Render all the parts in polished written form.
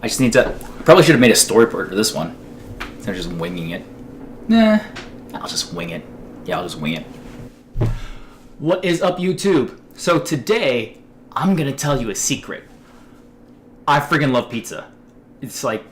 I just need to... Probably should have made a storyboard for this one. Instead of just winging it. Nah, I'll just wing it. Yeah, I'll just wing it. What is up, YouTube? So today, I'm gonna tell you a secret. I friggin' love pizza. It's like...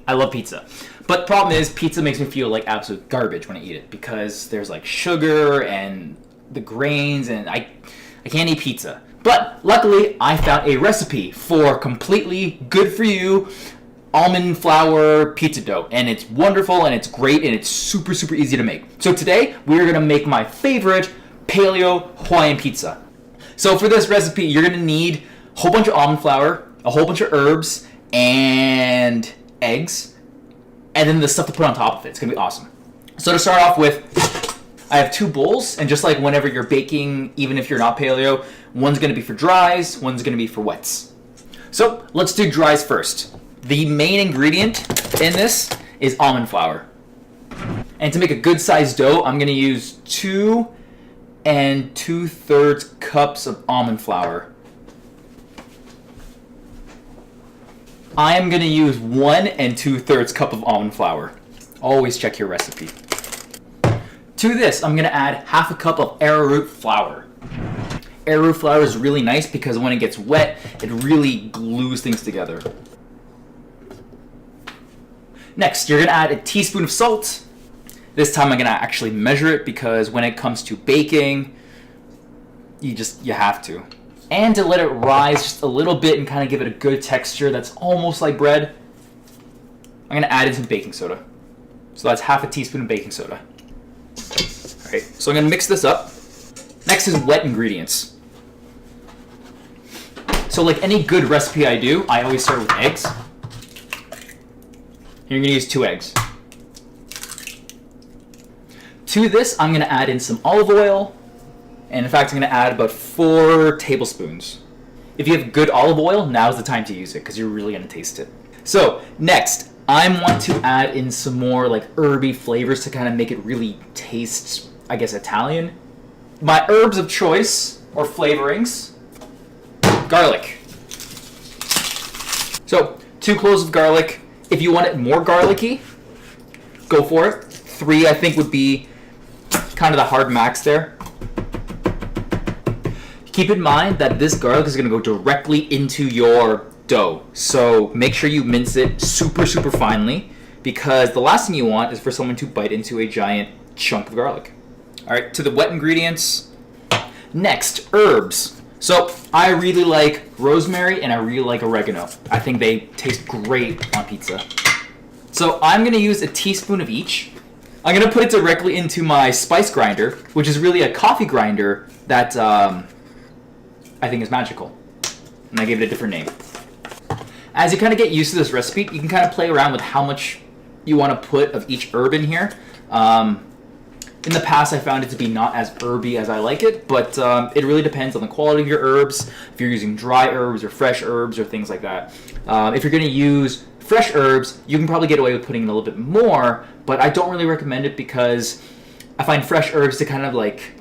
I love pizza. But the problem is, pizza makes me feel like absolute garbage when I eat it. Because there's like sugar and the grains and I can't eat pizza. But luckily, I found a recipe for completely good for you almond flour pizza dough. And it's wonderful and it's great and it's super, super easy to make. So today, we're gonna make my favorite paleo Hawaiian pizza. So for this recipe, you're gonna need a whole bunch of almond flour, a whole bunch of herbs, and eggs, and then the stuff to put on top of it. It's gonna be awesome. So to start off with, I have 2 bowls, and just like whenever you're baking, even if you're not paleo, one's gonna be for dries, one's gonna be for wets. So let's do dries first. The main ingredient in this is almond flour. And to make a good sized dough, I'm gonna use 2 2/3 cups of almond flour. I am going to use 1 2/3 cup of almond flour. Always check your recipe. To this, I'm going to add half a cup of arrowroot flour. Arrowroot flour is really nice because when it gets wet, it really glues things together. Next, you're going to add a teaspoon of salt. This time I'm going to actually measure it because when it comes to baking, you have to. And to let it rise just a little bit and kind of give it a good texture that's almost like bread, I'm going to add in some baking soda. So that's half a teaspoon of baking soda. Alright, so I'm going to mix this up. Next is wet ingredients. So like any good recipe I do, I always start with eggs. You're going to use 2 eggs. To this, I'm going to add in some olive oil. And in fact, I'm going to add about 4 tablespoons. If you have good olive oil, now's the time to use it because you're really going to taste it. So next, I want to add in some more like herby flavors to kind of make it really taste, I guess, Italian. My herbs of choice or flavorings, garlic. So 2 cloves of garlic. If you want it more garlicky, go for it. 3, I think, would be kind of the hard max there. Keep in mind that this garlic is going to go directly into your dough. So make sure you mince it super, super finely because the last thing you want is for someone to bite into a giant chunk of garlic. All right, to the wet ingredients. Next, herbs. So I really like rosemary and I really like oregano. I think they taste great on pizza. So I'm going to use a teaspoon of each. I'm going to put it directly into my spice grinder, which is really a coffee grinder that I think is magical. And I gave it a different name. As you kind of get used to this recipe, you can kind of play around with how much you want to put of each herb in here. In the past, I found it to be not as herby as I like it, but it really depends on the quality of your herbs, if you're using dry herbs or fresh herbs or things like that. If you're going to use fresh herbs, you can probably get away with putting in a little bit more, but I don't really recommend it because I find fresh herbs to kind of like,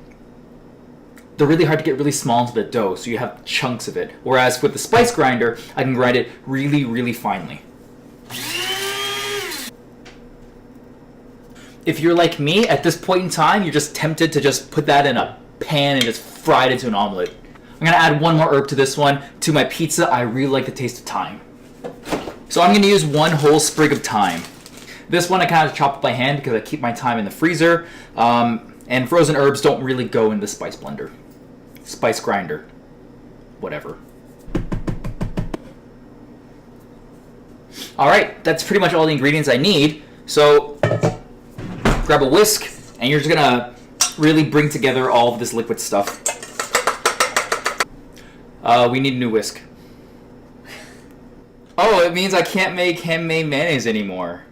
they're really hard to get really small into the dough, so you have chunks of it. Whereas with the spice grinder, I can grind it really, really finely. If you're like me, at this point in time, you're just tempted to just put that in a pan and just fry it into an omelet. I'm going to add 1 more herb to this one. To my pizza, I really like the taste of thyme. So I'm going to use 1 whole sprig of thyme. This one I kind of chop up by hand because I keep my thyme in the freezer. And frozen herbs don't really go in the spice blender. Spice grinder. Whatever. Alright, that's pretty much all the ingredients I need. So grab a whisk and you're just going to really bring together all of this liquid stuff. We need a new whisk. Oh, it means I can't make handmade mayonnaise anymore.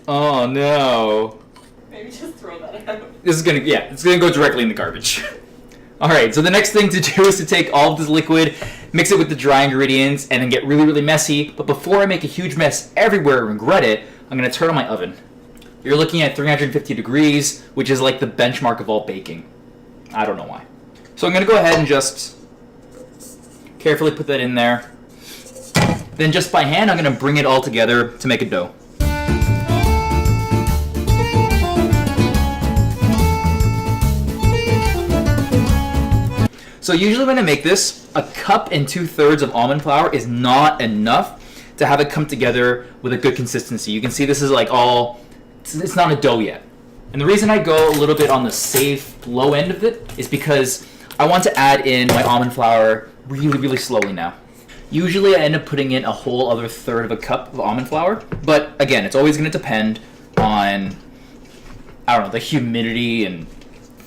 Oh no. Maybe just throw that out. This is gonna, yeah, it's gonna go directly in the garbage. Alright, so the next thing to do is to take all of this liquid, mix it with the dry ingredients, and then get really, really messy. But before I make a huge mess everywhere and regret it, I'm gonna turn on my oven. You're looking at 350 degrees, which is like the benchmark of all baking. I don't know why. So I'm gonna go ahead and just carefully put that in there. Then just by hand, I'm going to bring it all together to make a dough. So usually when I make this, a cup and 2/3 of almond flour is not enough to have it come together with a good consistency. You can see this is like it's not a dough yet. And the reason I go a little bit on the safe low end of it is because I want to add in my almond flour really, really slowly now. Usually I end up putting in a whole other 1/3 of a cup of almond flour, but again, it's always going to depend on, I don't know, the humidity and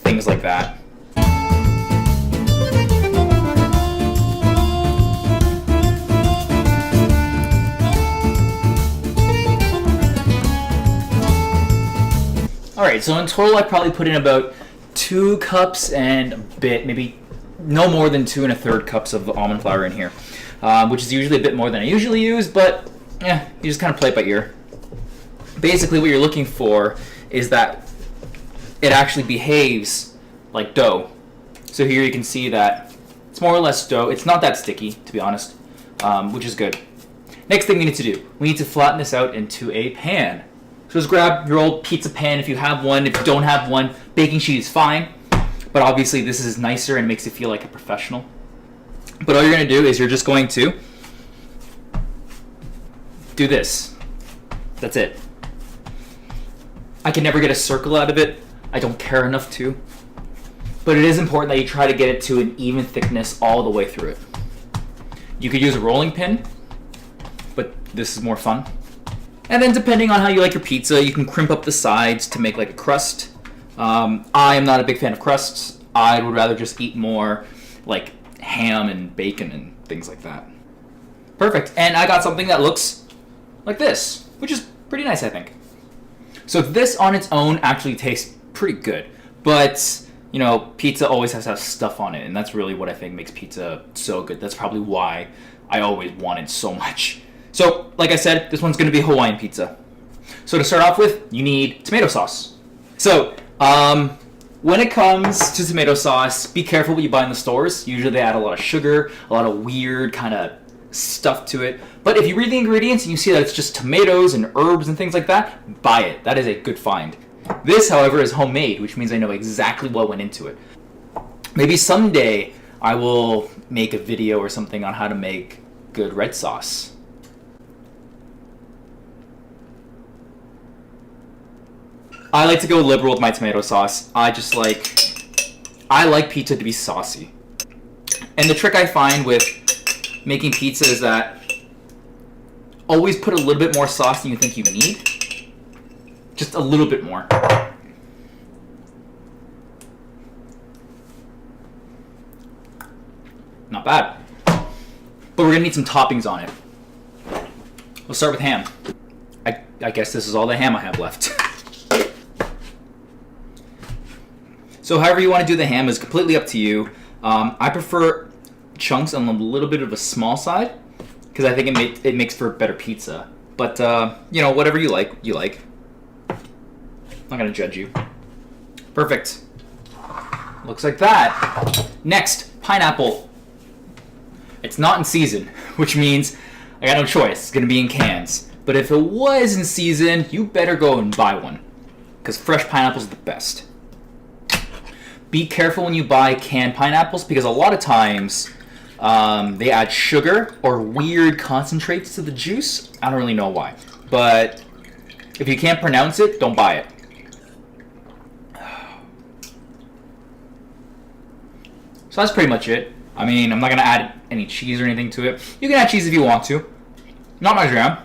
things like that. Alright, so in total I probably put in about 2 cups and a bit, maybe no more than 2 1/3 cups of almond flour in here, which is usually a bit more than I usually use, but you just kind of play it by ear. Basically what you're looking for is that it actually behaves like dough. So here you can see that it's more or less dough. It's not that sticky, to be honest, which is good. Next thing we need to do, we need to flatten this out into a pan. So just grab your old pizza pan if you have one. If you don't have one, baking sheet is fine. But obviously this is nicer and makes it feel like a professional. But all you're going to do is you're just going to do this. That's it. I can never get a circle out of it. I don't care enough to. But it is important that you try to get it to an even thickness all the way through it. You could use a rolling pin, but this is more fun. And then depending on how you like your pizza, you can crimp up the sides to make like a crust. I am not a big fan of crusts. I would rather just eat more like ham and bacon and things like that. Perfect. And I got something that looks like this, which is pretty nice, I think. So this on its own actually tastes pretty good. But, you know, pizza always has to have stuff on it. And that's really what I think makes pizza so good. That's probably why I always wanted so much. So, like I said, this one's going to be Hawaiian pizza. So to start off with, you need tomato sauce. So, when it comes to tomato sauce, be careful what you buy in the stores. Usually they add a lot of sugar, a lot of weird kind of stuff to it. But if you read the ingredients and you see that it's just tomatoes and herbs and things like that, buy it. That is a good find. This, however, is homemade, which means I know exactly what went into it. Maybe someday I will make a video or something on how to make good red sauce. I like to go liberal with my tomato sauce. I like pizza to be saucy. And the trick I find with making pizza is that always put a little bit more sauce than you think you need. Just a little bit more. Not bad. But we're gonna need some toppings on it. We'll start with ham. I guess this is all the ham I have left. So however you want to do the ham is completely up to you. I prefer chunks on a little bit of a small side because I think it makes for better pizza. But you know, whatever you like, you like. I'm not gonna judge you. Perfect. Looks like that. Next, pineapple. It's not in season, which means I got no choice. It's gonna be in cans. But if it was in season, you better go and buy one because fresh pineapple's the best. Be careful when you buy canned pineapples because a lot of times they add sugar or weird concentrates to the juice. I don't really know why. But if you can't pronounce it, don't buy it. So that's pretty much it. I mean, I'm not going to add any cheese or anything to it. You can add cheese if you want to. Not my jam.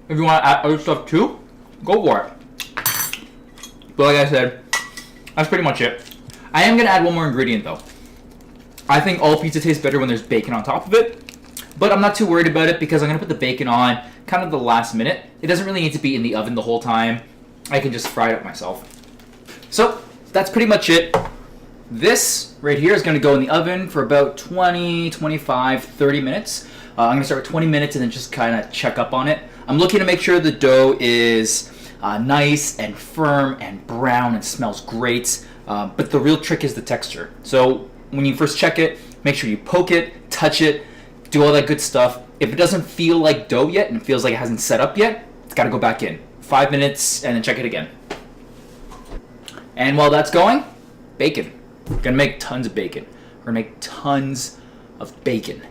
If you want to add other stuff too, go for it. But like I said, that's pretty much it. I am going to add one more ingredient though. I think all pizza tastes better when there's bacon on top of it. But I'm not too worried about it because I'm going to put the bacon on kind of the last minute. It doesn't really need to be in the oven the whole time. I can just fry it up myself. So that's pretty much it. This right here is going to go in the oven for about 20, 25, 30 minutes. I'm going to start with 20 minutes and then just kind of check up on it. I'm looking to make sure the dough is nice and firm and brown and smells great. But the real trick is the texture. So when you first check it, make sure you poke it, touch it, do all that good stuff. If it doesn't feel like dough yet and feels like it hasn't set up yet, it's got to go back in. 5 minutes and then check it again. And while that's going, bacon. We're gonna make tons of bacon. We're gonna make tons of bacon.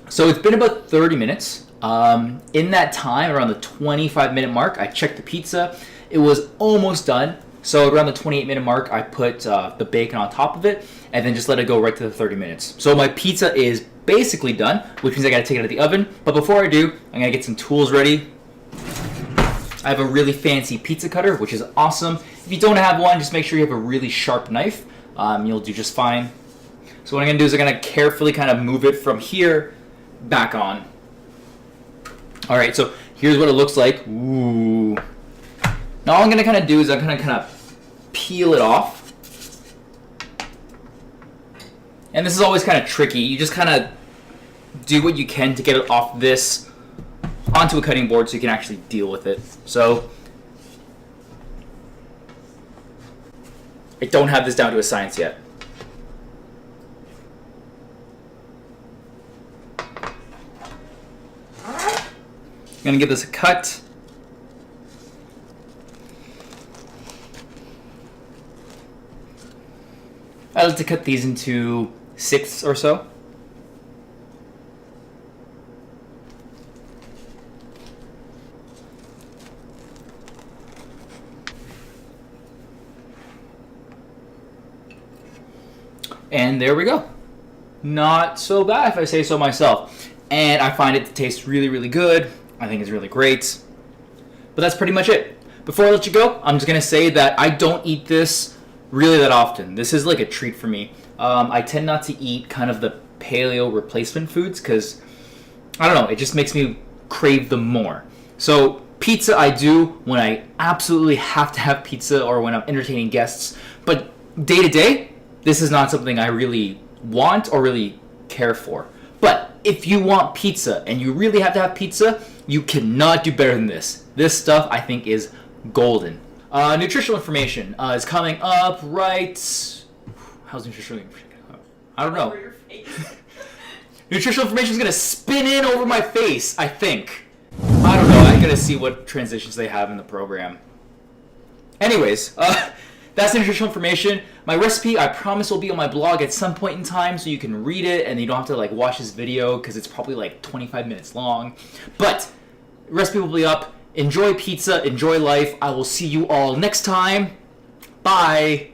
So it's been about 30 minutes. In that time, around the 25-minute mark, I checked the pizza. It was almost done. So around the 28-minute mark, I put the bacon on top of it and then just let it go right to the 30 minutes. So my pizza is basically done, which means I gotta take it out of the oven. But before I do, I'm gonna get some tools ready. I have a really fancy pizza cutter, which is awesome. If you don't have one, just make sure you have a really sharp knife. You'll do just fine. So what I'm gonna do is I'm gonna carefully kind of move it from here back on. All right, so here's what it looks like. Ooh. Now all I'm gonna kind of do is I'm gonna kind of peel it off. And this is always kind of tricky. You just kind of do what you can to get it off this onto a cutting board so you can actually deal with it. So I don't have this down to a science yet. I'm going to give this a cut. I like to cut these into sixths or so. And there we go. Not so bad if I say so myself. And I find it to taste really, really good. I think it's really great. But that's pretty much it. Before I let you go, I'm just going to say that I don't eat this really that often. This is like a treat for me. I tend not to eat kind of the paleo replacement foods because, I don't know, it just makes me crave them more. So pizza I do when I absolutely have to have pizza or when I'm entertaining guests. But day to day, this is not something I really want or really care for. But if you want pizza and you really have to have pizza, you cannot do better than this. This stuff I think is golden. Nutritional information is coming up right... How's nutritional information? I don't know. Over your face. Nutritional information is going to spin in over my face, I think. I don't know. I gotta see what transitions they have in the program. Anyways, that's the nutritional information. My recipe, I promise, will be on my blog at some point in time so you can read it and you don't have to like watch this video because it's probably like 25 minutes long. But recipe will be up. Enjoy pizza, enjoy life. I will see you all next time. Bye.